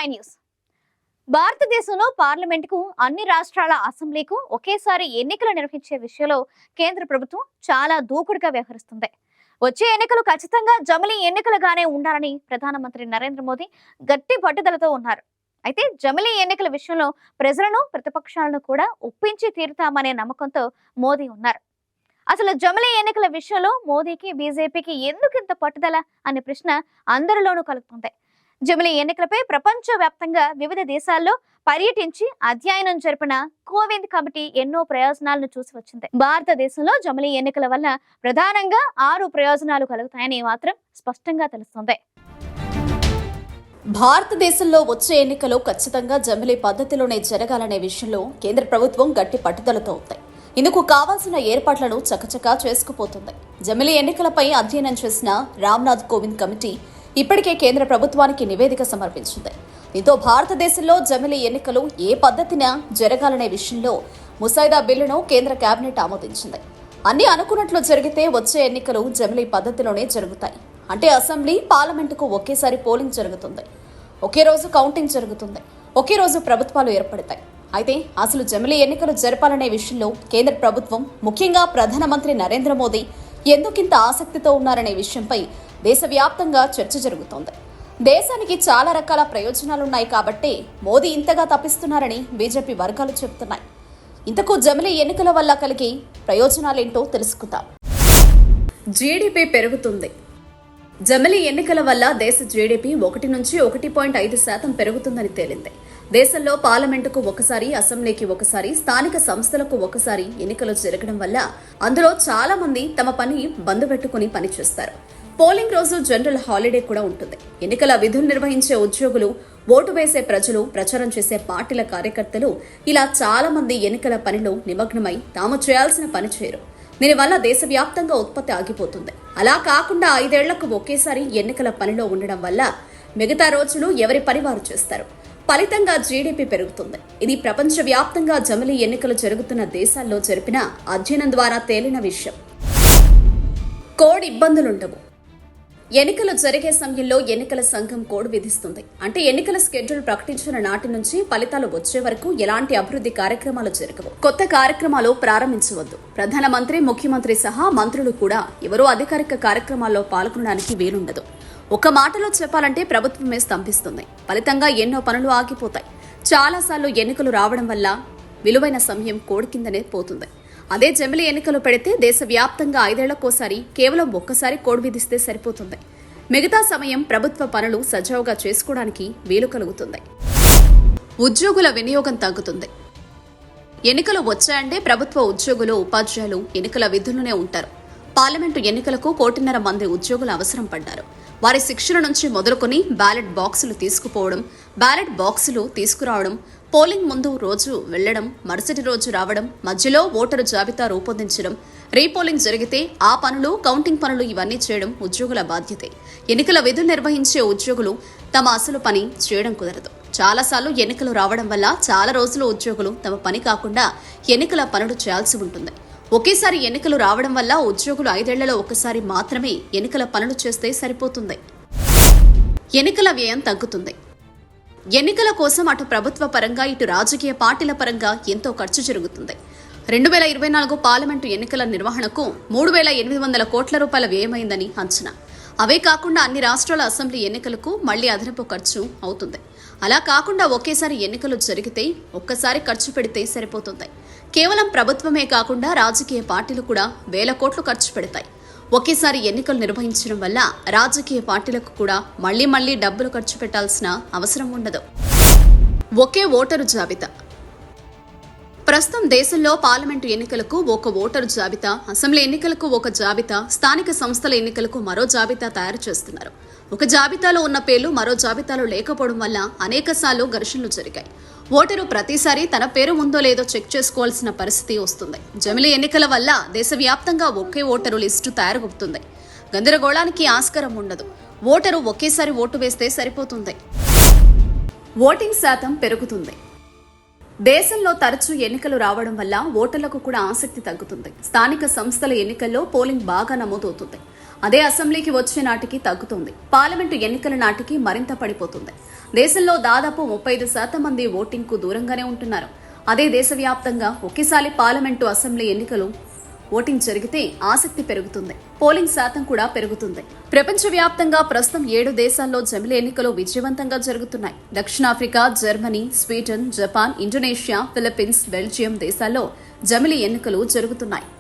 I news. భారతదేశంలో పార్లమెంటుకు, అన్ని రాష్ట్రాల అసెంబ్లీకు ఒకేసారి ఎన్నికలు నిర్వహించే విషయంలో కేంద్ర ప్రభుత్వం చాలా దూకుడుగా వ్యవహరిస్తుంది. వచ్చే ఎన్నికలు ఖచ్చితంగా జమిలీ ఎన్నికలుగానే ఉండాలని ప్రధానమంత్రి నరేంద్ర మోదీ గట్టి పట్టుదలతో ఉన్నారు. అయితే జమిలీ ఎన్నికల విషయంలో ప్రజలను, ప్రతిపక్షాలను కూడా ఒప్పించి తీరుతామనే నమ్మకంతో మోదీ ఉన్నారు. అసలు జమిలీ ఎన్నికల విషయంలో మోదీకి, బీజేపీకి ఎందుకింత పట్టుదల అనే ప్రశ్న అందరిలోనూ కలుగుతుంది. జమిలీ ఎన్నికలపై ప్రపంచ వ్యాప్తంగా వివిధ దేశాల్లో పర్యటించి అధ్యయనం జరిపిన కోవింద్ కమిటీ ఎన్నో ప్రయోజనాలను చూసి వచ్చింది. భారతదేశంలో జమిలీ ఎన్నికల వల్ల ప్రధానంగా 6 ప్రయోజనాలు కలుగుతాయని మాత్రం స్పష్టంగా తెలుస్తుంది. భారతదేశంలో వచ్చే ఎన్నికలు ఖచ్చితంగా జమిలీ పద్ధతిలోనే జరగాలనే విషయంలో కేంద్ర ప్రభుత్వం గట్టి పట్టుదలతో ఉంది. ఇందుకు కావాల్సిన ఏర్పాట్లను చకచకా చేసుకుపోతుంది. జమిలీ ఎన్నికలపై అధ్యయనం చేసిన రామ్నాథ్ కోవింద్ కమిటీ ఇప్పటికే కేంద్ర ప్రభుత్వానికి నివేదిక సమర్పించింది. దీంతో భారతదేశంలో జమిలీ ఎన్నికలు ఏ పద్ధతిన జరగాలనే విషయంలో ముసాయిదా బిల్లును కేంద్ర కేబినెట్ ఆమోదించింది. అన్ని అనుకున్నట్లు జరిగితే వచ్చే ఎన్నికలు జమిలీ పద్ధతిలోనే జరుగుతాయి. అంటే అసెంబ్లీ, పార్లమెంటుకు ఒకేసారి పోలింగ్ జరుగుతుంది, ఒకే రోజు కౌంటింగ్ జరుగుతుంది, ఒకే రోజు ప్రభుత్వాలు ఏర్పడతాయి. అయితే అసలు జమిలీ ఎన్నికలు జరపాలనే విషయంలో కేంద్ర ప్రభుత్వం, ముఖ్యంగా ప్రధానమంత్రి నరేంద్ర మోదీ ఎందుకింత ఆసక్తితో ఉన్నారనే విషయంపై దేశవ్యాప్తంగా చర్చ జరుగుతోంది. దేశానికి చాలా రకాల ప్రయోజనాలున్నాయి కాబట్టి మోదీ ఇంతగా తప్పిస్తున్నారని బీజేపీ వర్గాలు చెబుతున్నాయి. ఇంతకు జమిలీ ఎన్నికల వల్ల కలిగే ప్రయోజనాలేంటో తెలుసుకుందాం. జీడీపీ పెరుగుతుంది. జమిలీ ఎన్నికల వల్ల దేశ జీడీపీ 1 నుంచి 1.5% పెరుగుతుందని తేలింది. దేశంలో పార్లమెంటుకు ఒకసారి, అసెంబ్లీకి ఒకసారి, స్థానిక సంస్థలకు ఒకసారి ఎన్నికలు జరగడం వల్ల అందులో చాలా మంది తమ పని బంద్ పెట్టుకుని పనిచేస్తారు. పోలింగ్ రోజు జనరల్ హాలిడే కూడా ఉంటుంది. ఎన్నికల విధులు నిర్వహించే ఉద్యోగులు, ఓటు వేసే ప్రజలు, ప్రచారం చేసే పార్టీల కార్యకర్తలు ఇలా చాలా మంది ఎన్నికల పనిలో నిమగ్నమై తాము చేయాల్సిన పని చేయరు. దీనివల్ల దేశవ్యాప్తంగా ఉత్పత్తి ఆగిపోతుంది. అలా కాకుండా 5 ఏళ్లకు ఒకేసారి ఎన్నికల పనిలో ఉండడం వల్ల మిగతా రోజులు ఎవరి పని వారు చేస్తారు. ఫలితంగా జీడీపీ పెరుగుతుంది. ఇది ప్రపంచవ్యాప్తంగా జమిలీ ఎన్నికలు జరుగుతున్న దేశాల్లో జరిపిన అధ్యయనం ద్వారా తేలిన విషయం. కోడ్ ఇబ్బందులుండవు. ఎన్నికలు జరిగే సమయంలో ఎన్నికల సంఘం కోడ్ విధిస్తుంది. అంటే ఎన్నికల షెడ్యూల్ ప్రకటించిన నాటి నుంచి ఫలితాలు వచ్చే వరకు ఎలాంటి అభివృద్ధి కార్యక్రమాలు జరగవు, కొత్త కార్యక్రమాలు ప్రారంభించవద్దు. ప్రధానమంత్రి, ముఖ్యమంత్రి సహా మంత్రులు కూడా ఎవరూ అధికారిక కార్యక్రమాల్లో పాల్గొనడానికి వీలుండదు. ఒక మాటలో చెప్పాలంటే ప్రభుత్వమే స్తంభిస్తుంది. ఫలితంగా ఎన్నో పనులు ఆగిపోతాయి. చాలాసార్లు ఎన్నికలు రావడం వల్ల విలువైన సమయం కోడ్ కిందనే పోతుంది. అదే జమిలీ ఎన్నికలు పెడితే దేశవ్యాప్తంగా 5 ఏళ్లకోసారి కేవలం ఒక్కసారి కోడ్ విధిస్తే సరిపోతుంది. మిగతా సమయం ప్రభుత్వ పనులు సజావుగా చేసుకోవడానికి వీలు కలుగుతుంది. ఉద్యోగుల వినియోగం తగ్గుతుంది. ఎన్నికలు వచ్చాయంటే ప్రభుత్వ ఉద్యోగులు, ఉపాధ్యాయులు ఎన్నికల విధుల్లోనే ఉంటారు. పార్లమెంటు ఎన్నికలకు 1.5 కోటి మంది ఉద్యోగులు అవసరం పడ్డారు. వారి శిక్షణ నుంచి మొదలుకొని బ్యాలెట్ బాక్సులు తీసుకుపోవడం, బ్యాలెట్ బాక్సులు తీసుకురావడం, పోలింగ్ ముందు రోజు వెళ్లడం, మరుసటి రోజు రావడం, మధ్యలో ఓటరు జాబితా రూపొందించడం, రీపోలింగ్ జరిగితే ఆ పనులు, కౌంటింగ్ పనులు ఇవన్నీ చేయడం ఉద్యోగుల బాధ్యతే. ఎన్నికల విధులు నిర్వహించే ఉద్యోగులు తమ అసలు పని చేయడం కుదరదు. చాలాసార్లు ఎన్నికలు రావడం వల్ల చాలా రోజులు ఉద్యోగులు తమ పని కాకుండా ఎన్నికల పనులు చేయాల్సి ఉంటుంది. ఒకేసారి ఎన్నికలు రావడం వల్ల ఉద్యోగులు 5 ఏళ్లలో ఒకసారి మాత్రమే ఎన్నికల పనులు చేస్తే సరిపోతుంది. ఎన్నికల వ్యయం తగ్గుతుంది. ఎన్నికల కోసం అటు ప్రభుత్వ పరంగా, ఇటు రాజకీయ పార్టీల పరంగా ఎంతో ఖర్చు జరుగుతుంది. 2024 పార్లమెంటు ఎన్నికల నిర్వహణకు 3,800 కోట్ల రూపాయల వ్యయమైందని అంచనా. అవే కాకుండా అన్ని రాష్ట్రాల అసెంబ్లీ ఎన్నికలకు మళ్లీ అదనపు ఖర్చు అవుతుంది. అలా కాకుండా ఒకేసారి ఎన్నికలు జరిగితే ఒక్కసారి ఖర్చు పెడితే సరిపోతుంది. కేవలం ప్రభుత్వమే కాకుండా రాజకీయ పార్టీలు కూడా వేల కోట్లు ఖర్చు పెడతాయి. ఒకేసారి ఎన్నికలు నిర్వహించడం వల్ల రాజకీయ పార్టీలకు కూడా మళ్లీ డబ్బులు ఖర్చు పెట్టాల్సిన అవసరం ఉండదు. ఒకే ఓటరు జాబితా. ప్రస్తుతం దేశంలో పార్లమెంటు ఎన్నికలకు ఒక ఓటరు జాబితా, అసెంబ్లీ ఎన్నికలకు ఒక జాబితా, స్థానిక సంస్థల ఎన్నికలకు మరో జాబితా తయారు చేస్తున్నారు. ఒక జాబితాలో ఉన్న పేర్లు మరో జాబితాలో లేకపోవడం వల్ల అనేకసార్లు ఘర్షణలు జరిగాయి. ఓటరు ప్రతిసారి తన పేరు ఉందో లేదో చెక్ చేసుకోవాల్సిన పరిస్థితి వస్తుంది. జమిలీ ఎన్నికల వల్ల దేశవ్యాప్తంగా ఒకే ఓటరు లిస్టు తయారవుతుంది. గందరగోళానికి ఆస్కారం ఉండదు. ఓటరు ఒకేసారి ఓటు వేస్తే సరిపోతుంది. ఓటింగ్ శాతం పెరుగుతుంది. దేశంలో తరచూ ఎన్నికలు రావడం వల్ల ఓటర్లకు కూడా ఆసక్తి తగ్గుతుంది. స్థానిక సంస్థల ఎన్నికల్లో పోలింగ్ బాగా నమోదవుతుంది. అదే అసెంబ్లీకి వచ్చే నాటికి తగ్గుతుంది. పార్లమెంటు ఎన్నికల నాటికి మరింత పడిపోతుంది. దేశంలో దాదాపు 35% మంది ఓటింగ్ కు దూరంగానే ఉంటున్నారు. అదే దేశవ్యాప్తంగా ఒకేసారి పార్లమెంటు అసెంబ్లీ ఎన్నికలు ఓటింగ్ జరిగితే ఆసక్తి పెరుగుతుంది. పోలింగ్ శాతం కూడా పెరుగుతుంది. ప్రపంచవ్యాప్తంగా ప్రస్తుతం 7 దేశాల్లో జమిలీ ఎన్నికలు విజయవంతంగా జరుగుతున్నాయి. దక్షిణాఫ్రికా, Germany, Sweden, Japan, Indonesia, Philippines, Belgium దేశాల్లో జమిలీ ఎన్నికలు జరుగుతున్నాయి.